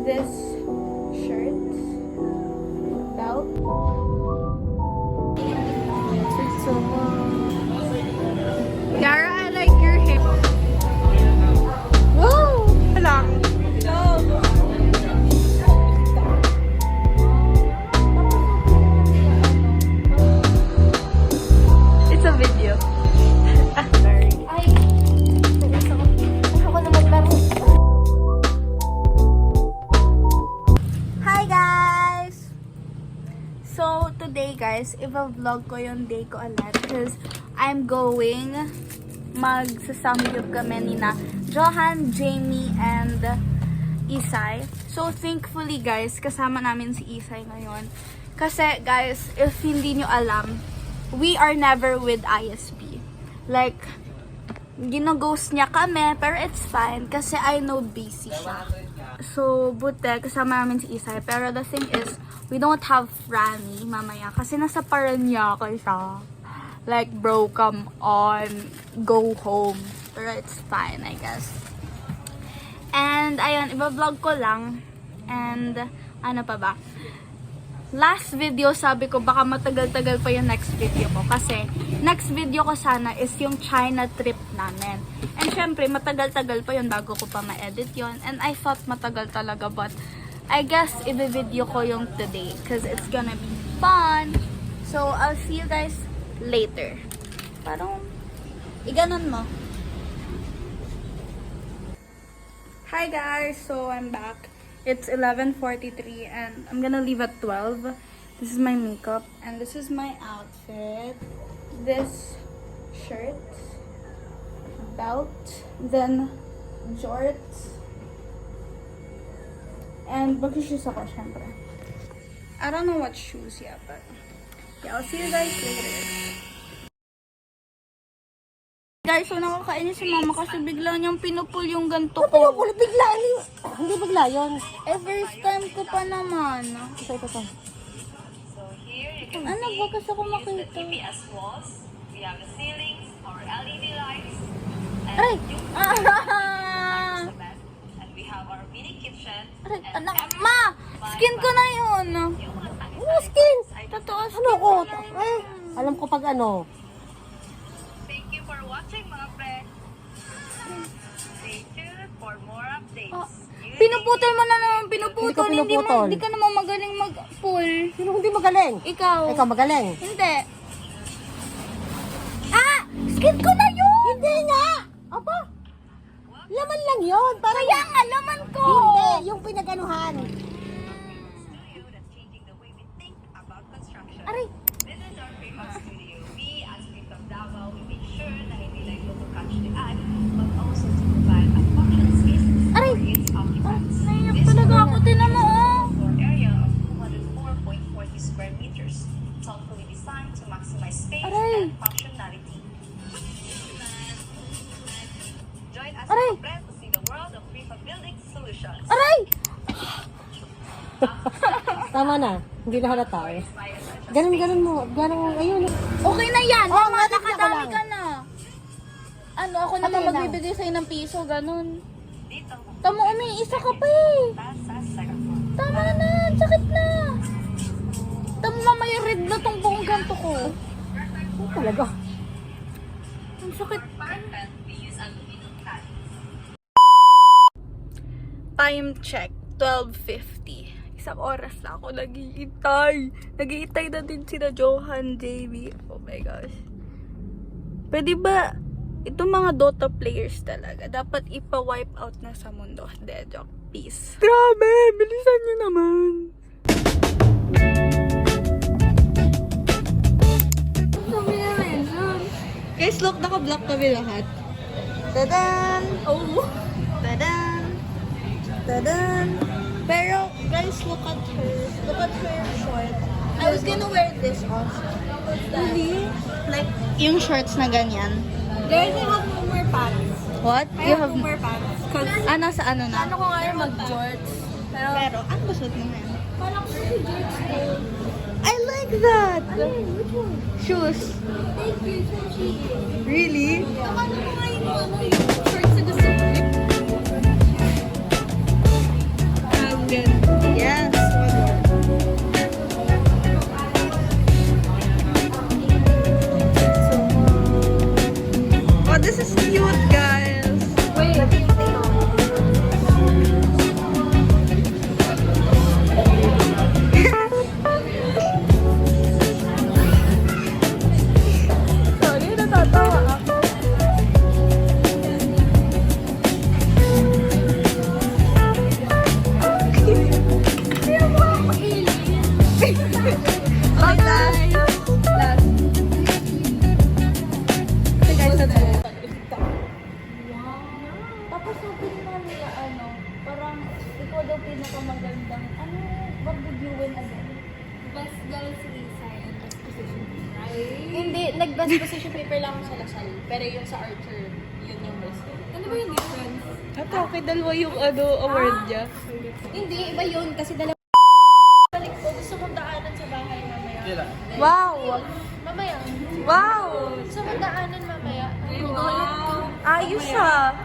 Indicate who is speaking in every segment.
Speaker 1: this shirt, belt. It's so Yara, I like your hair. Whoa! Hala. It's a video. Sorry. Hi guys! So today guys, i-vlog ko yung day ko ulit because I'm going mag-samgyup kami ni na Johan, Jamie, and Isay. So thankfully guys, kasama namin si Isay ngayon. Kasi guys, if hindi nyo alam, we are never with ISP. Like, ginaghost niya kami, pero it's fine kasi I know busy siya. So, buti, kasama namin si Isay. Pero the thing is, we don't have Franny mamaya kasi nasa Paranaque siya. Like, bro, come on, go home. Pero it's fine, I guess. And, ayun, iba-vlog ko lang. And, ano pa ba? Last video, sabi ko, baka matagal-tagal pa yung next video ko. Kasi, next video ko sana is yung China trip namin. And, syempre, matagal-tagal pa yun bago ko pa ma-edit yun. And, I thought matagal talaga, but, I guess, i-video ko yung today. Because it's gonna be fun. So, I'll see you guys later. Parang, iganon mo. Hi guys! So, I'm back. It's 11:43 and I'm gonna leave at 12. This is my makeup and this is my outfit. This shirt, belt, then jorts, and baggy shoes ako, syempre. I don't know what shoes yet, but yeah, I'll see you guys later. Guys, so nakakainis si mama kasi bigla niyang pinupul yung ganto ko.
Speaker 2: Pinupul? Bigla? Hindi bigla yun.
Speaker 1: First time ko pa naman.
Speaker 2: Ito.
Speaker 1: Ano ba kasi ako makita?
Speaker 3: TPS walls, we have the ceilings, our LED lights, and
Speaker 1: Aray!
Speaker 3: and we have our mini kitchen.
Speaker 1: Aray,
Speaker 3: and
Speaker 1: anak,
Speaker 3: every
Speaker 1: ma! Skin ko na yun!
Speaker 2: Ano skin?
Speaker 1: Totoo, skin
Speaker 2: Ano ko?
Speaker 1: ko na yun.
Speaker 2: Eh, alam ko pag ano.
Speaker 3: Thank you for watching, mga friends. Stay tuned for more updates.
Speaker 1: Ah, pinuputol mo na naman, pinuputol.
Speaker 2: Hindi ko pinuputol.
Speaker 1: Hindi ka naman magaling mag-pull.
Speaker 2: Sino hindi magaling?
Speaker 1: Ikaw.
Speaker 2: Ikaw magaling.
Speaker 1: Hindi. Ah! Skin ko na yun!
Speaker 2: Hindi nga! Aba! Laman lang yun. Parang
Speaker 1: Kaya nga, laman ko!
Speaker 2: hindi, yung pinaganuhan.
Speaker 3: Studio that's changing the way we think about construction.
Speaker 1: Aray!
Speaker 3: This is our famous studio. We, as Street of Davao, we make sure na hindi lang ito to catch the eye, but also to provide a functional space
Speaker 1: Aray!
Speaker 3: for its occupants.
Speaker 1: Naiyak
Speaker 3: This
Speaker 1: talaga ako, tinan mo, oh!
Speaker 3: floor area of 204.40 square meters, thoughtfully designed to maximize space
Speaker 1: Aray!
Speaker 3: and functionality. Join us
Speaker 1: Aray!
Speaker 3: mga friends to see the world of prefab building solutions.
Speaker 1: Aray!
Speaker 2: Tama na. Hindi na halata eh. Ganun mo. Ayun.
Speaker 1: Okay na yan!
Speaker 2: Oo,
Speaker 1: Mama,
Speaker 2: nga, tignan ko
Speaker 1: nakadami
Speaker 2: lang.
Speaker 1: ka na! Ano, ako naman
Speaker 2: Okay lang.
Speaker 1: magbibigay sa'yo ng piso, ganun.
Speaker 3: Dito,
Speaker 1: Tamo, umiisa ka pa eh!
Speaker 3: sa second floor.
Speaker 1: Tama na! Sakit na! Tamo, mamaya red na tong buong ganto ko.
Speaker 2: Ano talaga?
Speaker 1: Ang sakit.
Speaker 3: We use aluminum tiles.
Speaker 1: Time check, 12:50. Isang oras na ako nag-iitay. Nag-iitay na din sila Johan, Jamie. Oh my gosh. Pwede ba, itong mga Dota players talaga, dapat ipa-wipe out na sa mundo. Hindi, joke. Peace. Grabe! Bilisan nyo naman. Sabi naman, guys, look, naka-block kami lahat. Tadan! Oh! Tadan! Tadan! Pero, guys, look at her. Look at her short. I was gonna wear this also. Really? Like, yung shorts na ganyan.
Speaker 2: Guys, I have no more pants.
Speaker 1: What?
Speaker 2: I have no more pants. Cause
Speaker 1: Sa ano na?
Speaker 2: ano ko nga yung mag-jorts.
Speaker 1: Pero, ano ba suot mo na yan?
Speaker 2: Parang ko yung jorts ko.
Speaker 1: I like that!
Speaker 2: Which one?
Speaker 1: Shoes.
Speaker 2: Thank you, Chuchi.
Speaker 1: Really?
Speaker 2: Nakano ko nga yung shorts na gusto ko.
Speaker 1: Ang ganda. mo daw pinakamagandang, what did you win again?
Speaker 4: Best girl si Lisa and best position paper.
Speaker 1: Hindi,
Speaker 4: Nag-best position paper lang ako sa Lasal. Pero yung sa Archer, yun yung best. Ano ba yung difference?
Speaker 2: Okay, dalawa yung award niya.
Speaker 4: Hindi, iba yun. Kasi dalawa. Balik ko, gusto kong daanan sa bahay mamaya.
Speaker 1: Wow!
Speaker 4: Mamaya.
Speaker 1: Wow!
Speaker 4: Gusto kong daanan mamaya.
Speaker 1: Ayos siya.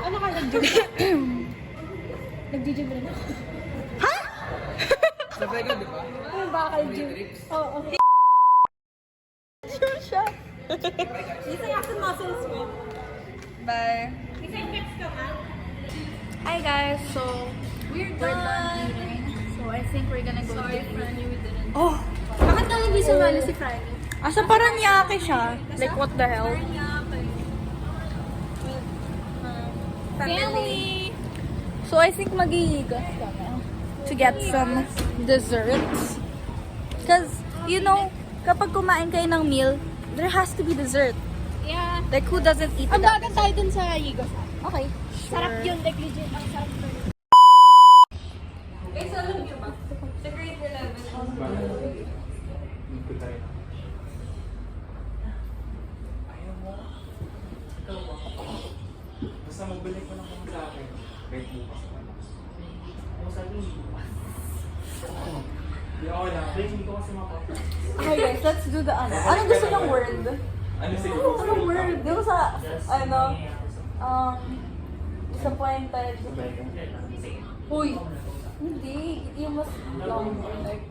Speaker 4: Ano ka nag-gym? Nag-gym rin ako.
Speaker 5: Sabay ka, di ba?
Speaker 4: Ano bakal gym? Oo.
Speaker 1: Sure siya.
Speaker 4: Lisa, yung muscles mo.
Speaker 1: Bye.
Speaker 4: Lisa, yung pecs ka ba?
Speaker 1: Hi guys, so
Speaker 4: We're
Speaker 1: we're done eating. So I think we're gonna go to
Speaker 4: Franny, we didn't.
Speaker 1: Oh!
Speaker 4: Bakit na hindi sumali si Franny?
Speaker 1: Asa Paranaque siya? Like what the hell?
Speaker 4: Family!
Speaker 1: So I think mag-iigas kami to get some desserts. Because, you know, kapag kumain kayo ng meal, there has to be dessert.
Speaker 4: Yeah.
Speaker 1: Like, who doesn't eat
Speaker 4: Ang
Speaker 1: that?
Speaker 4: bagan tayo dun sa Yigos.
Speaker 1: Okay.
Speaker 4: Sarap yun, like legit. Ang sarap yun. Guys, alam niyo ba? Sa grade 11.
Speaker 5: Basta magbalik ko lang kung sa akin. Kahit bukas pa lang. Ako sabi mo bukas. Di ako lang. Break hindi ko kasi mapapag.
Speaker 1: Okay guys, let's do the ano. Anong gusto ng word?
Speaker 5: Ano siguro?
Speaker 1: Anong word? Di ba sa, disappointed.
Speaker 5: Sabay ka.
Speaker 1: Uy! Hindi. Yung mas long. Like,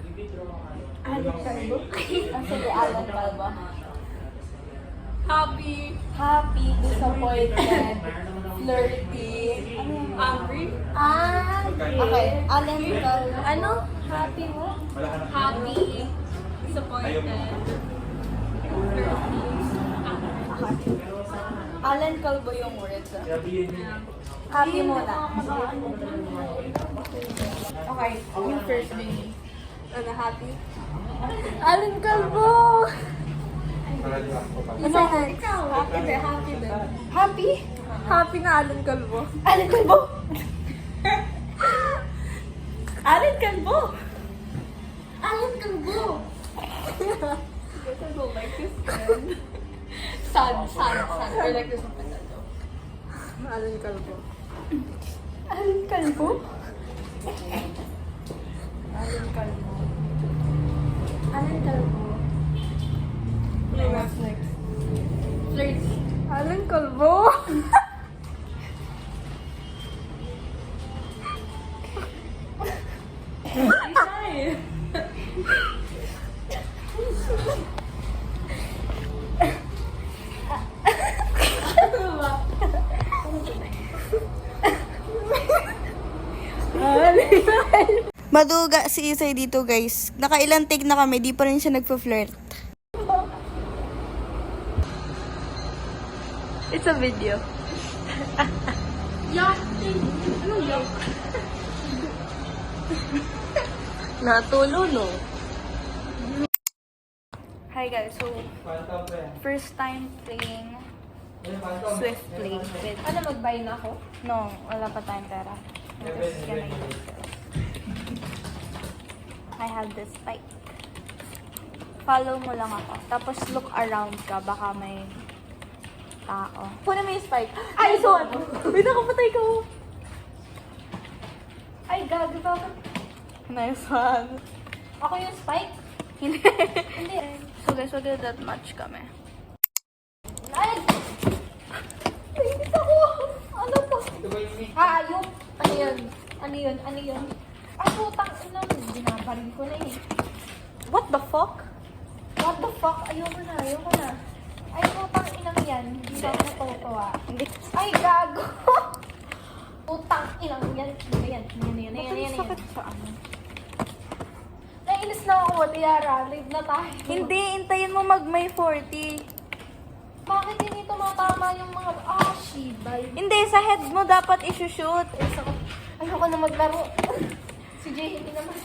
Speaker 1: Alan Calvo? Sige, Alan Calvo. Happy, disappointed, flirty. Ano yun?
Speaker 4: Angry?
Speaker 1: Okay. Alan Calvo. Ano? Happy mo?
Speaker 5: Wala ka na.
Speaker 4: Happy. Disappointed.
Speaker 1: Alan Calvo yung words.
Speaker 5: Sabihin niyo.
Speaker 1: Happy muna. Okay, yung first baby. Ano, happy? Alan Calvo! Ano? Ikaw? Happy din, happy din. Happy? Happy na Alan Calvo. Alan Calvo? Alan Calvo! Alan Calvo! I don't like this friend.
Speaker 4: Sad. We're like this one.
Speaker 1: Alan Calvo. Alan Calvo? Alan Calvo. Alan Calvo.
Speaker 4: What's next?
Speaker 1: Flirty. Alan Calvo? Maduga si Isay dito guys. Nakailang take na kami, di pa rin siya nagpa-flirt. It's a video.
Speaker 4: Anong yok?
Speaker 2: Natulo, no?
Speaker 1: Hi guys, so first time playing Swift Play with...
Speaker 4: Ano, mag-buy na ako?
Speaker 1: No, wala pa tayong pera. I'm just gonna use this. I have this spike. Follow mo lang ako. Tapos look around ka. Baka may tao. Kunin mo yung spike. Ay, so ano? Wait, nakapatay ka mo. Ay, gago ka. Nice one.
Speaker 4: Ako yung spike?
Speaker 1: Hindi.
Speaker 4: Hindi.
Speaker 1: So guys, wag na that much kami.
Speaker 4: Ay! Nainis ako! Ano to? Ayok! Ano yun? Ano yun? Ay, putang ina. Binabaril ko na eh.
Speaker 1: What the fuck?
Speaker 4: What the fuck? Ayoko na. Ay, putang inang yan. Hindi na ako natutuwa.
Speaker 1: Hindi.
Speaker 4: Ay, gago! Putang inang yan. Yan.
Speaker 1: Bakit sakit sa ano?
Speaker 4: Nainis na ako, Tiara. Live na tayo.
Speaker 1: Hindi, intayin mo mag May 40.
Speaker 4: Bakit hindi tumatama yung mga... shibay.
Speaker 1: Hindi, sa head mo dapat isushoot.
Speaker 4: Ayoko na maglaro. Si Jay, hindi naman.